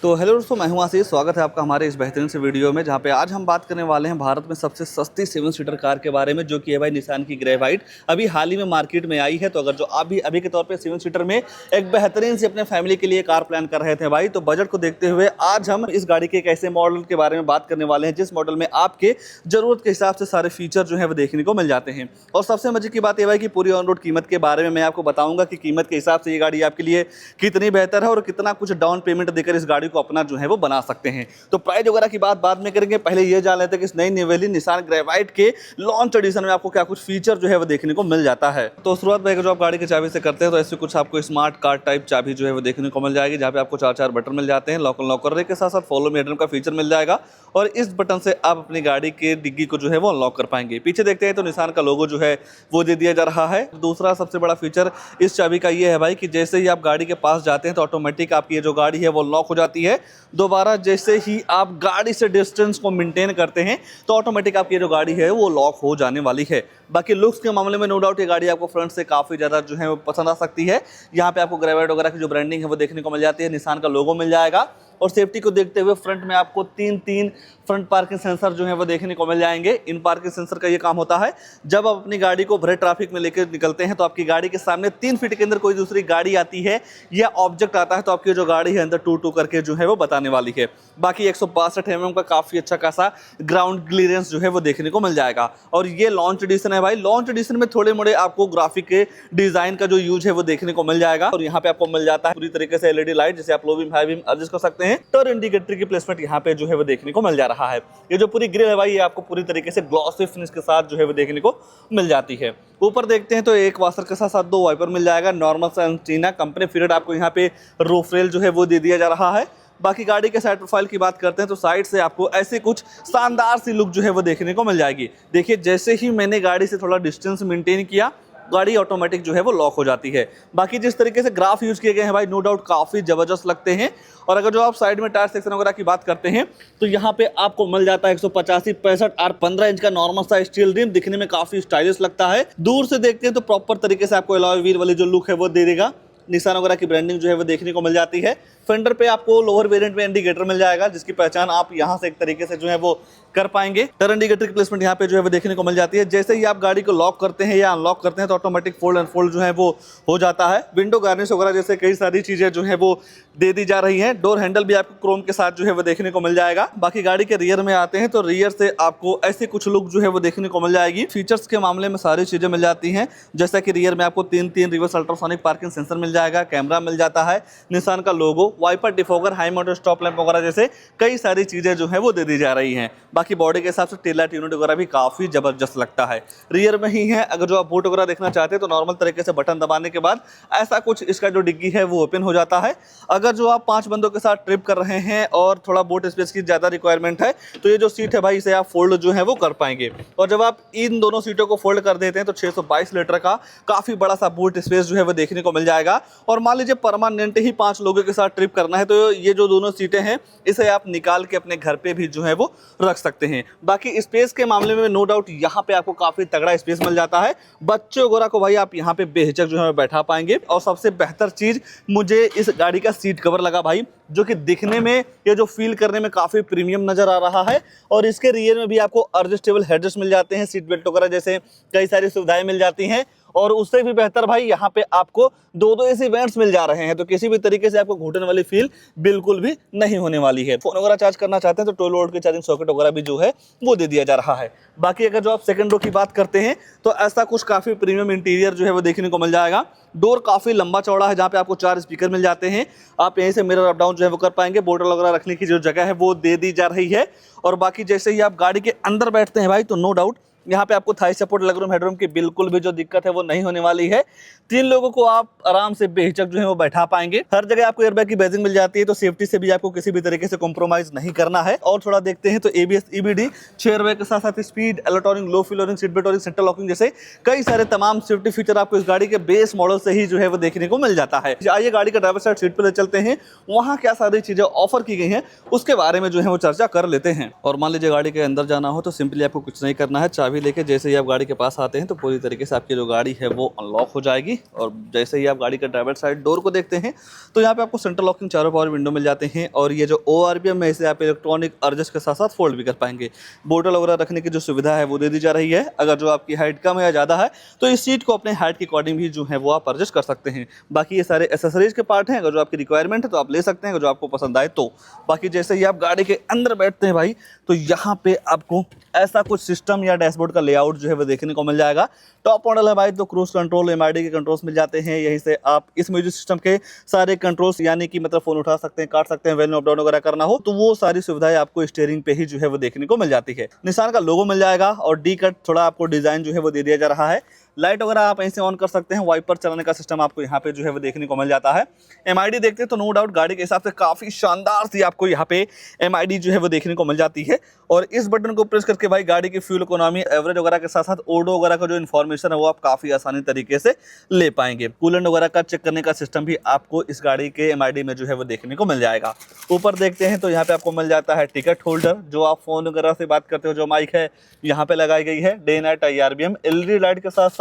तो हेलो दोस्तों, मैं हूं आशीष। स्वागत है आपका हमारे इस बेहतरीन से वीडियो में, जहां पे आज हम बात करने वाले हैं भारत में सबसे सस्ती 7 सीटर कार के बारे में, जो कि है भाई निसान की ग्रेफाइट। अभी हाल ही में मार्केट में आई है। तो अगर जो आप भी अभी के तौर पे 7 सीटर में एक बेहतरीन से अपने फैमिली के लिए कार प्लान कर रहे थे भाई, तो बजट को देखते हुए आज हम इस गाड़ी के एक ऐसे मॉडल के बारे में बात करने वाले हैं जिस मॉडल में आपके जरूरत के हिसाब से सारे फीचर जो है वो देखने को मिल जाते हैं। और सबसे मजे की बात यह भाई कि पूरी ऑन रोड कीमत के बारे में मैं आपको बताऊंगा कि कीमत के हिसाब से ये गाड़ी आपके लिए कितनी बेहतर है और कितना कुछ डाउन पेमेंट देकर इस गाड़ी को अपना जो है वो बना सकते हैं। तो प्राइस वगैरह की बात बाद में करेंगे, पहले ये जान लेते हैं कि इस नई निवेली निसान ग्रेफाइट के लॉन्च एडिशन में आपको क्या कुछ फीचर जो है वो देखने को मिल जाता है। तो शुरुआत भाई जो आप गाड़ी की चाबी से करते हैं तो ऐसे कुछ आपको स्मार्ट कार्ड टाइप चाबी जो है वो देखने को मिल जाएगी, जहाँ पे आपको 4 बटन मिल जाते हैं। लॉक करने के साथ साथ फॉलो मी हेडरम का फीचर मिल जाएगा और इस बटन से आप अपनी गाड़ी के डिग्गी को जो है वो अनलॉक कर पाएंगे। पीछे देखते हैं तो निसान का लोगो जो है वो दे दिया जा रहा है। दूसरा सबसे बड़ा फीचर इस चाबी का ये है भाई कि जैसे ही आप गाड़ी के पास जाते हैं तो ऑटोमेटिक आपकी ये जो गाड़ी है वो लॉक हो जाती है। दोबारा जैसे ही आप गाड़ी से डिस्टेंस को मेंटेन करते हैं तो ऑटोमेटिक आपकी जो गाड़ी है वो लॉक हो जाने वाली है। बाकी लुक्स के मामले में नो डाउट ये गाड़ी आपको फ्रंट से काफ़ी ज़्यादा जो है वो पसंद आ सकती है। यहाँ पे आपको ग्रेफाइट वगैरह की जो ब्रांडिंग है वो देखने को मिल जाती है, निसान का लोगो मिल जाएगा। और सेफ्टी को देखते हुए फ्रंट में आपको तीन फ्रंट पार्किंग सेंसर जो है वो देखने को मिल जाएंगे। इन पार्किंग सेंसर का ये काम होता है, जब आप अपनी गाड़ी को भरे ट्रैफिक में लेकर निकलते हैं तो आपकी गाड़ी के सामने 3 फीट के अंदर कोई दूसरी गाड़ी आती है या ऑब्जेक्ट आता है तो आपकी जो गाड़ी है अंदर टू करके जो है वो बताने वाली है। बाकी 162 mm का काफ़ी अच्छा खासा ग्राउंड क्लियरेंस जो है वो देखने को मिल जाएगा। और ये लॉन्च एडिशन है भाई। लॉन्च एडिशन में थोड़े मोड़े आपको ग्राफिक के डिजाइन का जो यूज है वो देखने को मिल जाएगा। और यहाँ पे आपको मिल जाता है पूरी तरीके से एलईडी लाइट, जिसे आप low beam high beam adjust कर सकते हैं। टर्न इंडिकेटर की प्लेसमेंट यहाँ पे जो है वो देखने को मिल जा रहा है। ये जो पूरी ग्रिल है भाई, ये आपको पूरी तरीके से ग्लॉसी फिनिश के साथ जो है वो देखने को मिल जाती है। ऊपर देखते हैं तो एक वाशर के साथ साथ 2 वाइपर मिल जाएगा। नॉर्मल सा एंटीना कंपनी फिटेड आपको यहाँ पे रूफ रेल जो है वो दे दिया जा रहा है। बाकी गाड़ी के साइड प्रोफाइल की बात करते हैं तो साइड से आपको ऐसे कुछ शानदार सी लुक जो है वो देखने को मिल जाएगी। देखिए, जैसे ही मैंने गाड़ी से थोड़ा डिस्टेंस मेंटेन किया, गाड़ी ऑटोमेटिक जो है वो लॉक हो जाती है। बाकी जिस तरीके से ग्राफ यूज किए गए हैं भाई, नो डाउट काफ़ी ज़बरदस्त लगते हैं। और अगर जो आप साइड में टायर सेक्शन वगैरह की बात करते हैं तो यहाँ पे आपको मिल जाता है 185, 65 और 15 इंच का नॉर्मल सा स्टील रिम, दिखने में काफ़ी स्टाइलिश लगता है। दूर से देखते हैं तो प्रॉपर तरीके से आपको अलॉय व्हील वाली जो लुक है वो दे देगा। निसान वगैरह की ब्रांडिंग जो है वो देखने को मिल जाती है। फेंडर पे आपको लोअर वेरिएंट में इंडिकेटर मिल जाएगा, जिसकी पहचान आप यहां से एक तरीके से जो है वो कर पाएंगे। टर्न इंडिकेटर की प्लेसमेंट यहाँ पे जो है वो देखने को मिल जाती है। जैसे ही आप गाड़ी को लॉक करते हैं या अनलॉक करते हैं तो ऑटोमेटिक फोल्ड एंड फोल्ड जो है वो हो जाता है। विंडो गार्निश वगैरह जैसे कई सारी चीजें जो है वो दे दी जा रही हैं। डोर हैंडल भी आपको क्रोम के साथ जो है वो देखने को मिल जाएगा। बाकी गाड़ी के रियर में आते हैं तो रियर से आपको ऐसी कुछ लुक जो है वो देखने को मिल जाएगी। फीचर्स के मामले में सारी चीजें मिल जाती हैं, जैसा कि रियर में आपको 3 रिवर्स अल्ट्रासोनिक पार्किंग सेंसर मिल जाएगा, कैमरा मिल जाता है, निसान का logo, wiper defogger, high mounted stop lamp वगैरह जैसे कई सारी चीजें जो है वो दे दी जा रही हैं। बाकी बॉडी के हिसाब से टेल लाइट यूनिट वगैरह भी काफी जबरदस्त लगता है, रियर में ही है। अगर जो आप बूट वगैरह देखना चाहते हैं तो नॉर्मल तरीके से बटन दबाने के बाद ऐसा कुछ इसका जो डिग्गी है वो ओपन हो जाता है। अगर जो आप 5 बंदों के साथ ट्रिप कर रहे हैं और थोड़ा बूट स्पेस की ज्यादा रिक्वायरमेंट है तो ये जो सीट है भाई, इसे आप फोल्ड जो है वो कर पाएंगे। और जब आप इन दोनों सीटों को फोल्ड कर देते हैं तो 622 लीटर का काफी बड़ा सा बूट स्पेस जो है वो देखने को मिल जाएगा। और मान लीजिए परमानेंट ही 5 लोगों के साथ ट्रिप करना है तो ये जो दोनों सीटें हैं इसे आप निकाल के अपने घर पे भी जो है वो रख सकते हैं। बाकी स्पेस के मामले में नो डाउट यहाँ पे आपको काफी तगड़ा स्पेस मिल जाता है। बच्चों वगैरह को भाई आप यहाँ पे बेहिचक जो है बैठा पाएंगे। और सबसे बेहतर चीज मुझे इस गाड़ी का सीट कवर लगा भाई, जो कि दिखने में ये जो फील करने में काफी प्रीमियम नजर आ रहा है। और इसके रियर में भी आपको एडजस्टेबल हेडरेस्ट मिल जाते हैं, सीट बेल्ट वगैरह जैसे कई सारी सुविधाएं मिल जाती हैं। और उससे भी बेहतर भाई यहाँ पे आपको 2 एसी वेंट्स मिल जा रहे हैं, तो किसी भी तरीके से आपको घुटन वाली फील बिल्कुल भी नहीं होने वाली है। फोन वगैरह चार्ज करना चाहते हैं तो 12 वोल्ट के चार्जिंग सॉकेट वगैरह भी जो है वो दे दिया जा रहा है। बाकी अगर जो आप सेकंड रो की बात करते हैं तो ऐसा कुछ काफी प्रीमियम इंटीरियर जो है वो देखने को मिल जाएगा। डोर काफी लंबा चौड़ा है, जहाँ पे आपको 4 स्पीकर मिल जाते हैं। आप यहीं से मिरर अप डाउन जो है वो कर पाएंगे। बोतल वगैरह रखने की जो जगह है वो दे दी जा रही है। और बाकी जैसे ही आप गाड़ी के अंदर बैठते हैं भाई तो नो डाउट यहाँ पे आपको Thai support, leg room, headroom की बिल्कुल भी जो दिक्कत है वो नहीं होने वाली है। 3 लोगों को आप आराम से बेहिचक जो है वो बैठा पाएंगे। हर जगह आपको एयरबैग की बैजिंग मिल जाती है, तो सेफ्टी से भी आपको किसी भी तरीके से कॉम्प्रोमाइज नहीं करना है। और थोड़ा देखते हैं तो ABS EBD 6 एयरबैग के साथ साथ स्पीड, इलेक्ट्रॉनिक लो fuel warning, seat belt warning, central locking जैसे कई सारे तमाम सेफ्टी फीचर आपको इस गाड़ी के बेस मॉडल से ही जो है वो देखने को मिल जाता है। आइए गाड़ी का ड्राइवर साइड सीट पर ले चलते हैं, वहाँ क्या सारी चीजें ऑफर की गई हैं उसके बारे में जो है वो चर्चा कर लेते हैं। और मान लीजिए गाड़ी के अंदर जाना हो तो सिंपली आपको कुछ नहीं करना है, चाबी लेके जैसे ही आप गाड़ी के पास आते हैं तो पूरी तरीके से आपकी जो गाड़ी है वो अनलॉक हो जाएगी। जाएगी। और जैसे ही आप गाड़ी का ड्राइवर साइड डोर को देखते हैं तो यहाँ पे आपको सेंट्रल लॉकिंग चारों पावर विंडो मिल जाते हैं। और ये जो ORPM है इसे आप इलेक्ट्रॉनिक एडजस्ट के साथ साथ फोल्ड भी कर पाएंगे। बोतल वगैरह रखने की जो सुविधा है वो दे दी जा रही है। अगर जो आपकी हाइट कम है या ज़्यादा है तो इस सीट को अपने हाइट के अकॉर्डिंग भी जो है वो आप एडजस्ट कर सकते हैं। बाकी ये सारे एसेसरीज के पार्ट हैं, अगर जो आपकी रिक्वायरमेंट है तो आप ले सकते हैं, अगर जो आपको पसंद आए तो। बाकी जैसे ही आप गाड़ी के अंदर बैठते हैं भाई तो यहाँ पे आपको ऐसा कुछ सिस्टम या डैशबोर्ड का लेआउट जो है वो देखने को मिल जाएगा। टॉप मॉडल है भाई तो क्रूज कंट्रोल, MID के कंट्रोल्स मिल जाते हैं। यहीं से आप इस म्यूजिक सिस्टम के सारे कंट्रोल्स यानी कि मतलब फोन उठा सकते हैं, काट सकते हैं, वैल्यू अप डाउन वगैरह करना हो तो वो सारी सुविधाएं आपको स्टीयरिंग पे ही जो है वो देखने को मिल जाती है। निशान का लोगो मिल जाएगा और डी कट थोड़ा आपको डिजाइन जो है वो दे दिया जा रहा है। लाइट वगैरह आप ऐसे ऑन कर सकते हैं। वाइपर चलाने का सिस्टम आपको यहाँ पे जो है वो देखने को मिल जाता है। MID देखते हैं तो नो डाउट गाड़ी के हिसाब से काफी शानदार सी आपको यहाँ पे MID जो है वो देखने को मिल जाती है। और इस बटन को प्रेस करके भाई गाड़ी की फ्यूल इकोनॉमी, एवरेज वगैरह के साथ साथ ओडो वगैरह का जो इन्फॉर्मेशन है वो आप काफी आसानी तरीके से ले पाएंगे। कूलेंट वगैरह का चेक करने का सिस्टम भी आपको इस गाड़ी के MID में जो है वो देखने को मिल जाएगा। ऊपर देखते हैं तो यहाँ पे आपको मिल जाता है टिकट होल्डर, जो आप फोन वगैरह से बात करते हो जो माइक है यहाँ पे लगाई गई है। Day night IRBM LED light के साथ साथ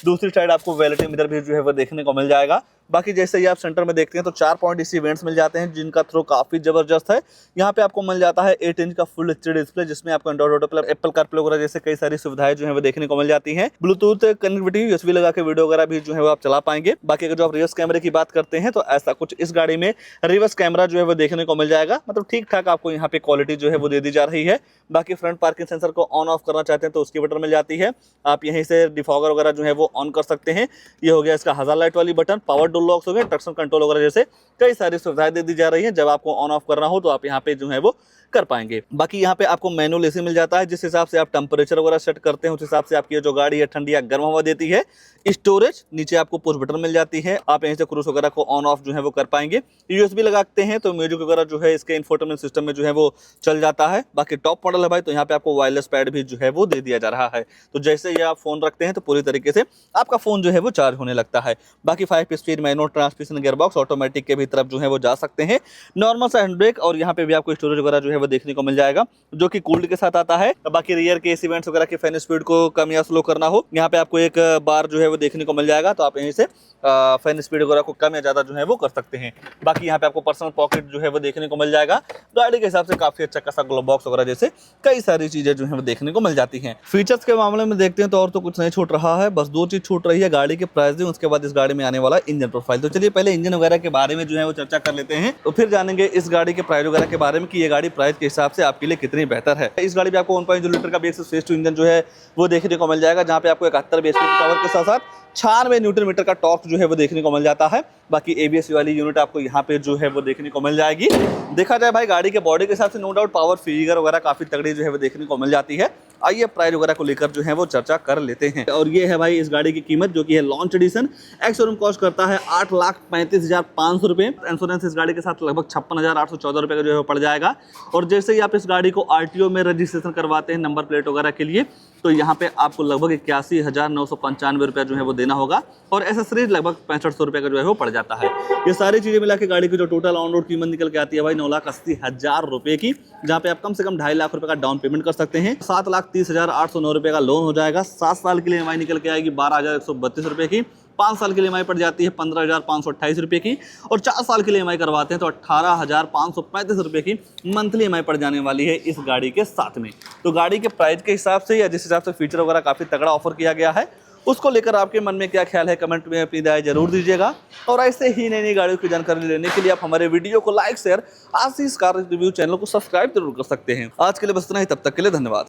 दूसरी साइड आपको वैलिडिटी मीटर भी जो है वो देखने को मिल जाएगा। बाकी जैसे ही आप सेंटर में देखते हैं तो 4 पॉइंट इसी वेंट्स मिल जाते हैं जिनका थ्रो काफी जबरदस्त है। यहाँ पे आपको मिल जाता है 8 इंच का फुल HD डिस्प्ले जिसमें आपको एंड्रॉइड ऑटो, एप्पल कारप्ले वगैरह जैसे कई सारी सुविधाएं जो है वो देखने को मिल जाती हैं। ब्लूटूथ कनेक्टिविटी USB लगा के वीडियो वगैरह भी जो है वो आप चला पाएंगे। बाकी अगर जो आप रिवर्स कैमरे की बात करते हैं तो ऐसा कुछ इस गाड़ी में रिवर्स कैमरा जो है वो देखने को मिल जाएगा। मतलब ठीक ठाक आपको यहाँ पे क्वालिटी जो है वो दे दी जा रही है। बाकी फ्रंट पार्किंग सेंसर को ऑन ऑफ करना चाहते हैं तो उसकी बटन मिल जाती है। आप यहीं से डिफॉगर वगैरह जो है वो ऑन कर सकते हैं। ये हो गया इसका हज़ार लाइट वाली बटन। पावर डोर लॉक्स हो गए, ट्रैक्शन कंट्रोल वगैरह जैसे कई सारी सुविधाएं दे दी जा रही हैं। जब आपको ऑन ऑफ करना हो तो आप यहाँ पे जो है वो कर पाएंगे। बाकी यहाँ पे आपको मैनुअल AC मिल जाता है, जिस हिसाब से आप टेम्परेचर वगैरह सेट करते हैं उस हिसाब से आपकी जो गाड़ी है ठंडी या गर्म हवा देती है। स्टोरेज नीचे आपको पुश बटन मिल जाती है, आप यहीं से क्रूज वगैरह को ऑन ऑफ जो है वो कर पाएंगे। USB लगाते हैं तो म्यूजिक वगैरह जो है इसके इंफोटेनमेंट सिस्टम में जो है वो चल जाता है। बाकी टॉप मॉडल है भाई तो यहाँ पे आपको वायरलेस पैड भी जो है वो दे दिया जा रहा है। तो जैसे ही आप फोन रखते हैं तो पूरी तरीके से आपका फोन जो है वो चार्ज होने लगता है। बाकी 5 speed manual transmission, gearbox, automatic के भी तरफ जो है वो जा सकते हैं। नॉर्मल सा हैंड ब्रेक और यहाँ पे भी आपको स्टोरेज वगैरह जो है वो देखने को मिल जाएगा जो कि कूल्ड के साथ आता है। बाकी रियर के AC वेंट्स वगैरह के फैन स्पीड को कम या स्लो करना हो यहाँ पे आपको एक बार जो है वो देखने को मिल जाएगा, तो आप यहीं से फैन स्पीड वगैरह को कम या ज़्यादा जो है वो कर सकते हैं। बाकी यहाँ पे आपको पर्सनल पॉकेट जो है वो देखने को मिल जाएगा। गाड़ी के हिसाब से काफ़ी अच्छा खासा ग्लोव बॉक्स वगैरह जैसे कई सारी चीज़ें जो है वो देखने को मिल जाती हैं। फीचर्स के मामले में देखते हैं तो और तो कुछ नहीं छूट रहा है, बस 2 चीज़ छूट रही है, गाड़ी के प्राइसिंग, उसके बाद इस गाड़ी में आने वाला इंजन प्रोफाइल। तो चलिए पहले इंजन वगैरह के बारे में जो है वो चर्चा कर लेते हैं, तो फिर जानेंगे इस गाड़ी के प्राइस वगैरह के बारे में कि ये गाड़ी प्राइस के हिसाब से आपके लिए कितनी बेहतर है। इस गाड़ी में आपको 1.2 लीटर का BS6 इंजन जो है वो देखने को मिल जाएगा, जहाँ पे आपको 71 bhp की पावर के साथ साथ 96 न्यूटन मीटर का टॉर्क जो है वो देखने को मिल जाता है। बाकी ABS वाली यूनिट आपको यहाँ पे जो है वो देखने को मिल जाएगी। देखा जाए भाई गाड़ी के बॉडी के हिसाब से नो डाउट पावर फिगर वगैरह काफी तगड़ी जो है वो देखने को मिल जाती है। आइए प्राइस वगैरह को लेकर जो है वो चर्चा कर लेते हैं। और ये है भाई इस गाड़ी की कीमत जो कि है launch edition. Ex showroom cost करता है 8,35,500 रुपये। इंश्योरेंस इस गाड़ी के साथ लगभग 56,814 रुपये का जो है वो पड़ जाएगा। और जैसे ही आप इस गाड़ी को RTO में रजिस्ट्रेशन करवाते हैं नंबर प्लेट वगैरह के लिए, तो यहाँ पे आपको लगभग 81,995 रुपया जो है वो देना होगा। और एसेसरीज लगभग 6500 रुपये का जो है वो पड़ जाता है। ये सारी चीज़ें मिला के गाड़ी की जो टोटल ऑन रोड कीमत निकल के आती है भाई 9,80,000 रुपये की, जहाँ पे आप कम से कम 2.5 लाख रुपये का डाउन पेमेंट कर सकते हैं। 7,30,809 रुपये का लोन हो जाएगा। 7 साल के लिए EMI निकल के आएगी 12,132 रुपये की। 5 साल के लिए EMI पड़ जाती है 15,528 रुपये की। और 4 साल के लिए EMI करवाते हैं तो 18,535 रुपये की मंथली EMI पड़ जाने वाली है इस गाड़ी के साथ में। तो गाड़ी के प्राइस के हिसाब से या जिस हिसाब से फीचर वगैरह काफ़ी तगड़ा ऑफर किया गया है, उसको लेकर आपके मन में क्या ख्याल है कमेंट में अपनी राय जरूर दीजिएगा। और ऐसे ही नई नई गाड़ियों की जानकारी लेने के लिए आप हमारे वीडियो को लाइक, शेयर, आशीष कार रिव्यू चैनल को सब्सक्राइब जरूर कर सकते हैं। आज के लिए बस इतना ही, तब तक के लिए धन्यवाद।